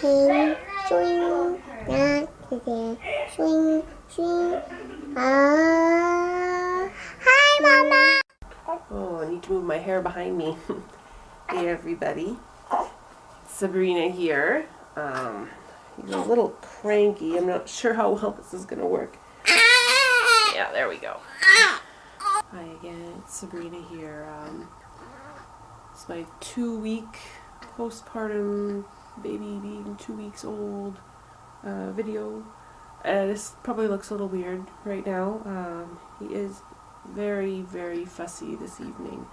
swing, swing, swing, swing. Hi, Mama. Oh, I need to move my hair behind me. Hey, everybody. Sabrina here. He's a little cranky. I'm not sure how well this is going to work. Yeah, there we go. Hi again, it's Sabrina here. It's my 2-week postpartum baby being 2 weeks old video. This probably looks a little weird right now. He is very, very fussy this evening.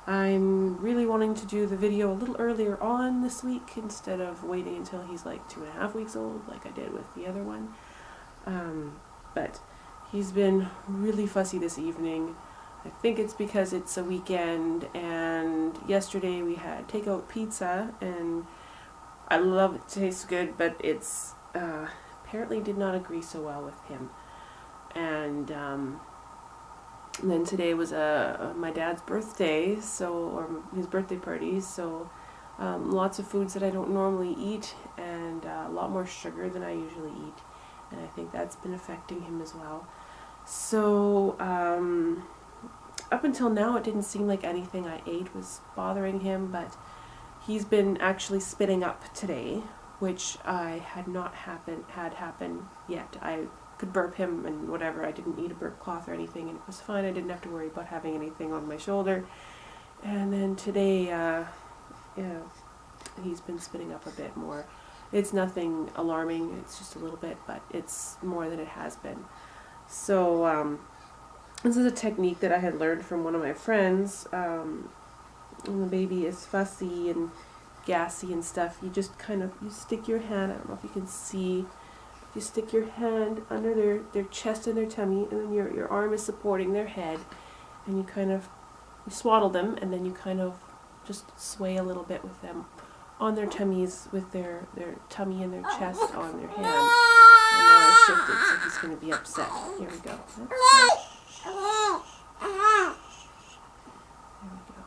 I'm really wanting to do the video a little earlier on this week instead of waiting until he's like 2.5 weeks old like I did with the other one. But he's been really fussy this evening. I think it's because it's a weekend, and yesterday we had takeout pizza, and I love it, tastes good, but it's apparently did not agree so well with him. And then today was my dad's birthday, or his birthday party, so lots of foods that I don't normally eat, and a lot more sugar than I usually eat, and I think that's been affecting him as well. So up until now it didn't seem like anything I ate was bothering him, but he's been actually spitting up today, which I had not had happen yet. I could burp him and whatever. I didn't need a burp cloth or anything, and it was fine. I didn't have to worry about having anything on my shoulder. And then today, yeah, he's been spitting up a bit more. It's nothing alarming. It's just a little bit, but it's more than it has been. So this is a technique that I had learned from one of my friends. When the baby is fussy and gassy and stuff, you just you stick your hand, I don't know if you can see, you stick your hand under their chest and their tummy, and then your arm is supporting their head, and you you swaddle them, and then you just sway a little bit with them on their tummies, with their tummy and their chest on their hand. And now I shifted, so he's going to be upset. Here we go. There we go.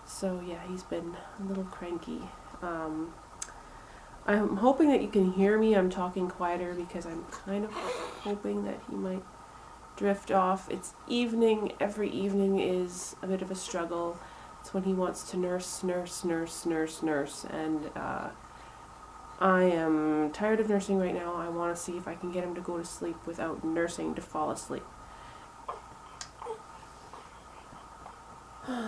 So yeah, he's been a little cranky. I'm hoping that you can hear me. I'm talking quieter because I'm kind of hoping that he might drift off. It's evening. Every evening is a bit of a struggle. It's when he wants to nurse, nurse, nurse, nurse, nurse, and I am tired of nursing right now. I want to see if I can get him to go to sleep without nursing to fall asleep.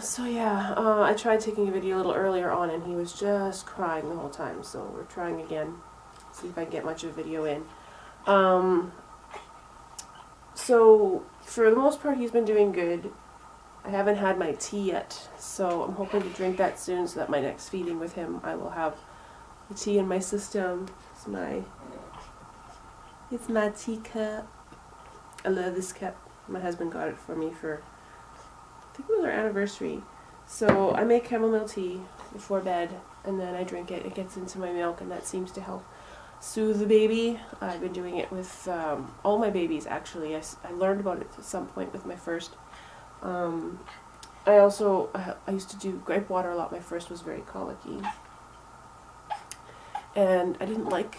So yeah, I tried taking a video a little earlier on, and he was just crying the whole time, so we're trying again, see if I can get much of a video in. So for the most part he's been doing good. I haven't had my tea yet, so I'm hoping to drink that soon so that my next feeding with him I will have the tea in my system. It's my tea cup. I love this cup. My husband got it for me for, I think it was our anniversary. So I make chamomile tea before bed, and then I drink it. It gets into my milk, and that seems to help soothe the baby. I've been doing it with all my babies, actually. I learned about it at some point with my first. I used to do grape water a lot. My first was very colicky, and I didn't like.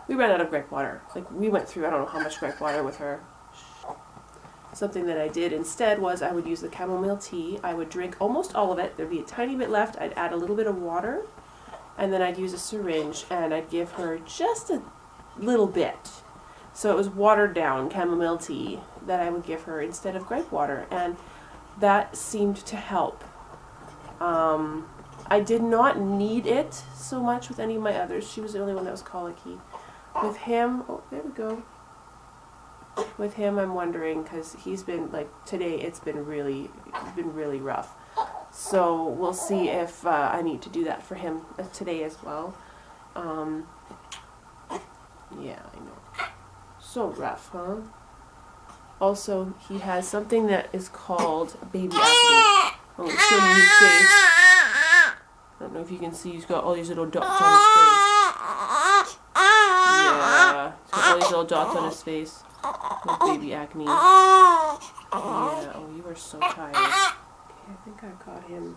We ran out of grape water. Like, we went through I don't know how much grape water with her. Something that I did instead was I would use the chamomile tea. I would drink almost all of it. There'd be a tiny bit left. I'd add a little bit of water, and then I'd use a syringe, and I'd give her just a little bit. So it was watered down chamomile tea that I would give her instead of grape water, and that seemed to help. I did not need it so much with any of my others. She was the only one that was colicky. With him, oh, there we go. With him, I'm wondering, because he's been, like, today it's been really rough. So we'll see if I need to do that for him today as well. Yeah, I know. So rough, huh? Also, he has something that is called baby acne. I'm going to show you his face. I don't know if you can see, he's got all these little dots on his face. Yeah, he's got all these little dots on his face with baby acne. Yeah, oh, you are so tired. Okay, I think I got him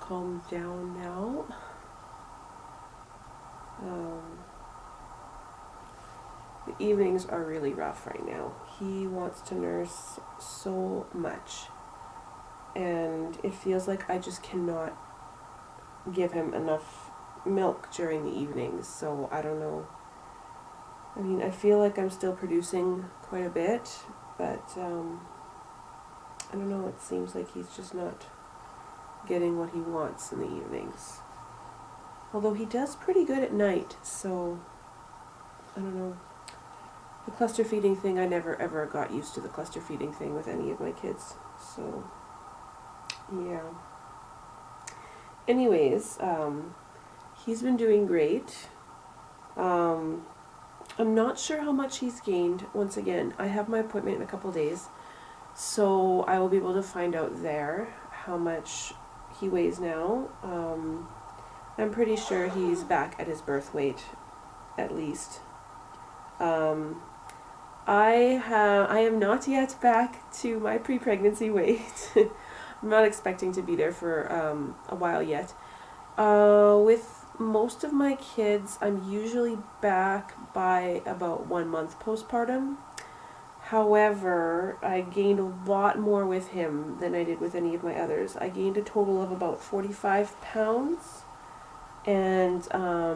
calmed down now. The evenings are really rough right now. He wants to nurse so much, and it feels like I just cannot give him enough milk during the evenings, so I don't know. I mean, I feel like I'm still producing quite a bit, but I don't know, it seems like he's just not getting what he wants in the evenings. Although he does pretty good at night, so I don't know. The cluster feeding thing, I never ever got used to the cluster feeding thing with any of my kids, so yeah. Anyways, he's been doing great. I'm not sure how much he's gained. Once again, I have my appointment in a couple days, so I will be able to find out there how much he weighs now. I'm pretty sure he's back at his birth weight, at least. I am not yet back to my pre-pregnancy weight. I'm not expecting to be there for a while yet. With most of my kids, I'm usually back by about 1 month postpartum. However, I gained a lot more with him than I did with any of my others. I gained a total of about 45 pounds. And, I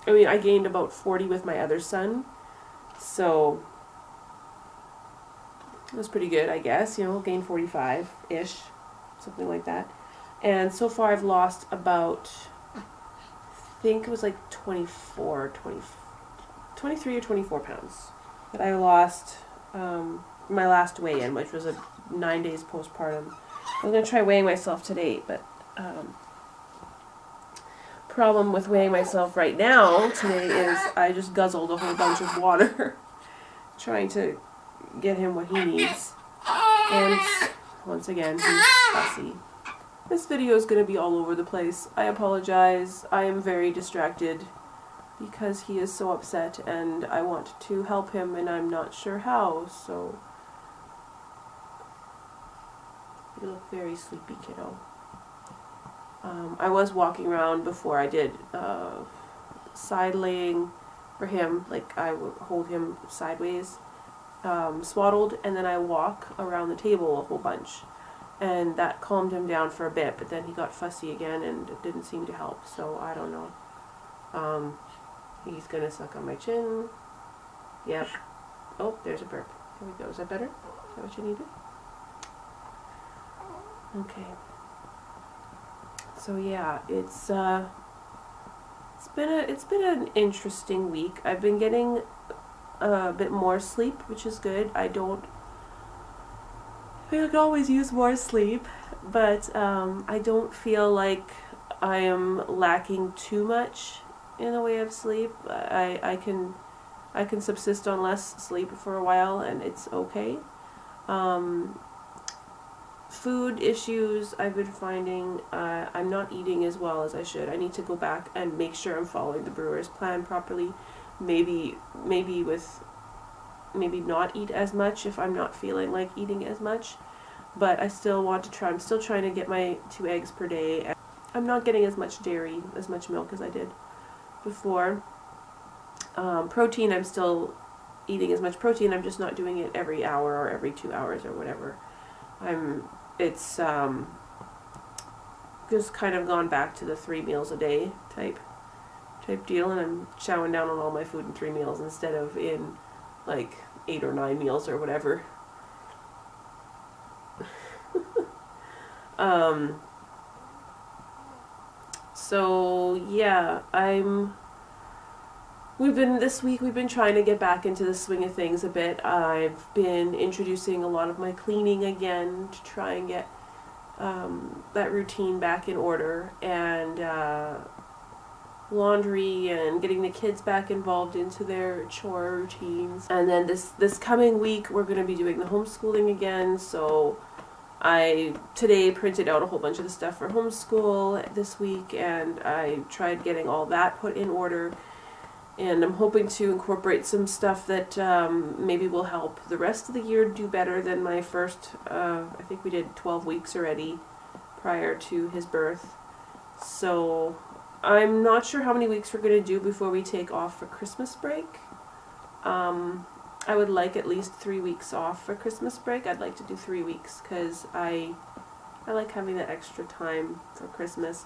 mean, I gained about 40 with my other son. So, it was pretty good, I guess. You know, gained 45-ish, something like that. And so far I've lost about, I think it was like 23 or 24 pounds that I lost my last weigh-in, which was a 9 days postpartum. I was going to try weighing myself today, but problem with weighing myself right now today is I just guzzled a whole bunch of water trying to get him what he needs. And once again, he's fussy. This video is going to be all over the place. I apologize. I am very distracted because he is so upset and I want to help him and I'm not sure how, so you look very sleepy, kiddo. I was walking around before I did side laying for him, like I would hold him sideways, swaddled, and then I walk around the table a whole bunch. And that calmed him down for a bit, but then he got fussy again and it didn't seem to help, so I don't know. He's gonna suck on my chin. Yep. Oh, there's a burp. Here we go. Is that better? Is that what you needed? Okay. So yeah, it's been an interesting week. I've been getting a bit more sleep, which is good. I could always use more sleep, but I don't feel like I am lacking too much in the way of sleep. I can subsist on less sleep for a while, and it's okay. Food issues, I've been finding I'm not eating as well as I should. I need to go back and make sure I'm following the brewer's plan properly. Maybe not eat as much if I'm not feeling like eating as much, but I still want to try. I'm still trying to get my 2 eggs per day. I'm not getting as much dairy, as much milk as I did before. Protein, I'm still eating as much protein. I'm just not doing it every hour or every 2 hours or whatever. It's just kind of gone back to the 3 meals a day type deal, and I'm chowing down on all my food in 3 meals instead of in like 8 or 9 meals or whatever. So yeah, this week we've been trying to get back into the swing of things a bit. I've been introducing a lot of my cleaning again to try and get that routine back in order, and laundry and getting the kids back involved into their chore routines. And then this coming week we're going to be doing the homeschooling again, so I today printed out a whole bunch of the stuff for homeschool this week, and I tried getting all that put in order, and I'm hoping to incorporate some stuff that maybe will help the rest of the year do better than my first, I think we did 12 weeks already prior to his birth. So I'm not sure how many weeks we're going to do before we take off for Christmas break. I would like at least 3 weeks off for Christmas break. I'd like to do 3 weeks because I like having that extra time for Christmas.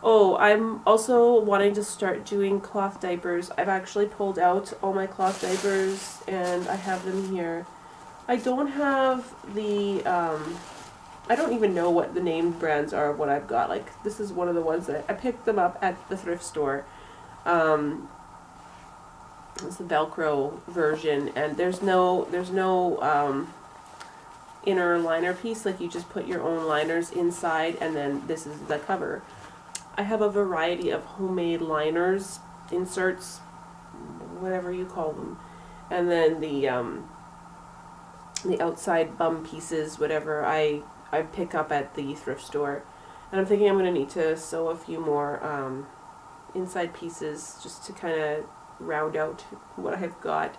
Oh, I'm also wanting to start doing cloth diapers. I've actually pulled out all my cloth diapers and I have them here. I don't have the, I don't even know what the name brands are of what I've got. Like, this is one of the ones that I picked them up at the thrift store. It's the Velcro version, and there's no inner liner piece. Like, you just put your own liners inside, and then this is the cover. I have a variety of homemade liners, inserts, whatever you call them, and then the outside bum pieces, whatever I pick up at the thrift store. And I'm thinking I'm going to need to sew a few more inside pieces just to kind of round out what I've got,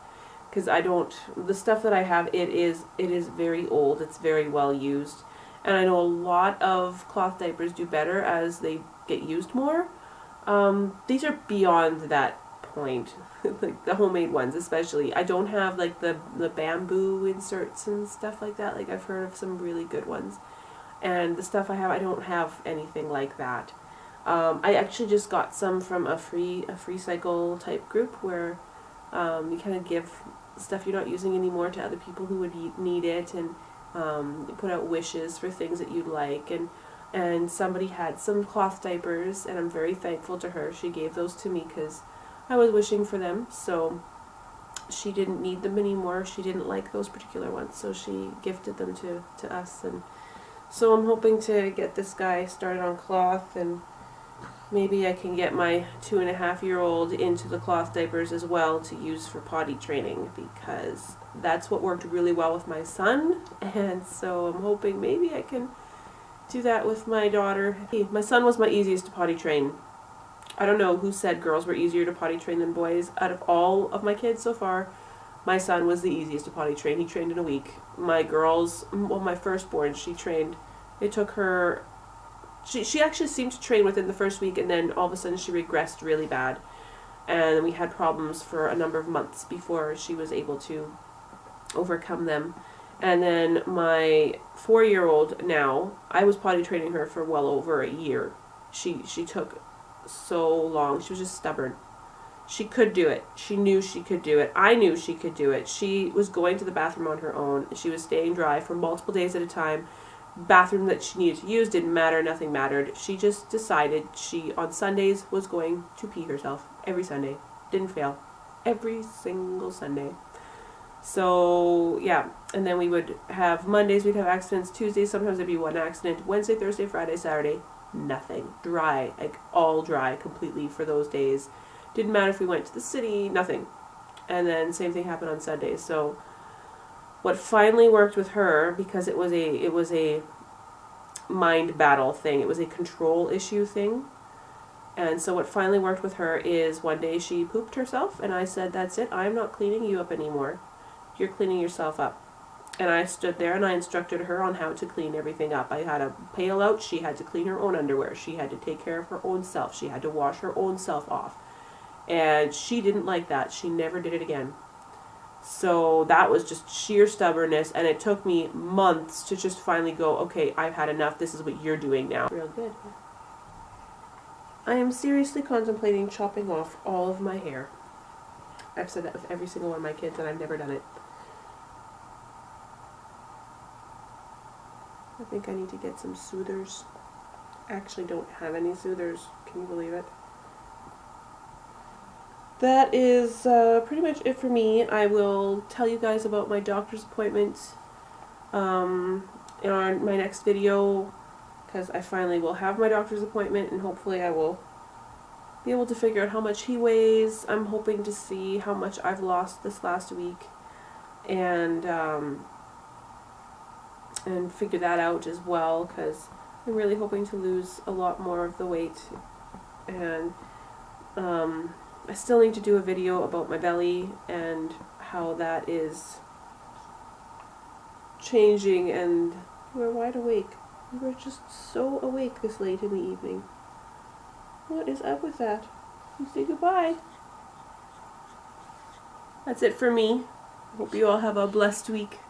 because the stuff that I have, it is very old, it's very well used, and I know a lot of cloth diapers do better as they get used more. These are beyond that point. Like the homemade ones especially. I don't have like the bamboo inserts and stuff like that. Like, I've heard of some really good ones, and the stuff I have, I don't have anything like that. I actually just got some from a free cycle type group where you kind of give stuff you're not using anymore to other people who would need it, and you put out wishes for things that you'd like, and somebody had some cloth diapers, and I'm very thankful to her. She gave those to me because I was wishing for them, so she didn't need them anymore. She didn't like those particular ones, so she gifted them to us, and so I'm hoping to get this guy started on cloth, and maybe I can get my 2.5-year-old into the cloth diapers as well to use for potty training, because that's what worked really well with my son, and so I'm hoping maybe I can do that with my daughter. My son was my easiest to potty train. I don't know who said girls were easier to potty train than boys. Out of all of my kids so far, my son was the easiest to potty train. He trained in a week. My girls, well, my firstborn, it took her, she actually seemed to train within the first week, and then all of a sudden she regressed really bad. And we had problems for a number of months before she was able to overcome them. And then my 4-year-old now, I was potty training her for well over a year. She took so long. She was just stubborn. She could do it. She knew she could do it. I knew she could do it. She was going to the bathroom on her own. She was staying dry for multiple days at a time. Bathroom that she needed to use didn't matter. Nothing mattered. She just decided she, on Sundays, was going to pee herself. Every Sunday. Didn't fail. Every single Sunday. So, yeah. And then we would have Mondays, we'd have accidents. Tuesdays, sometimes there'd be one accident. Wednesday, Thursday, Friday, Saturday, nothing. Dry. Like, all dry completely for those days. Didn't matter if we went to the city, nothing. And then same thing happened on Sundays. So what finally worked with her, because it was a mind battle thing, it was a control issue thing. And so what finally worked with her is one day she pooped herself, and I said, that's it, I'm not cleaning you up anymore. You're cleaning yourself up. And I stood there and I instructed her on how to clean everything up. I had a pail out. She had to clean her own underwear. She had to take care of her own self. She had to wash her own self off. And she didn't like that. She never did it again. So that was just sheer stubbornness, and it took me months to just finally go, okay, I've had enough. This is what you're doing now. Real good. I am seriously contemplating chopping off all of my hair. I've said that with every single one of my kids, and I've never done it. I think I need to get some soothers. I actually don't have any soothers. Can you believe it? That is pretty much it for me. I will tell you guys about my doctor's appointment in my next video, because I finally will have my doctor's appointment, and hopefully I will be able to figure out how much he weighs. I'm hoping to see how much I've lost this last week, and figure that out as well, because I'm really hoping to lose a lot more of the weight. And I still need to do a video about my belly and how that is changing, and we're wide awake. We were just so awake this late in the evening. What is up with that? You say goodbye. That's it for me. Hope you all have a blessed week.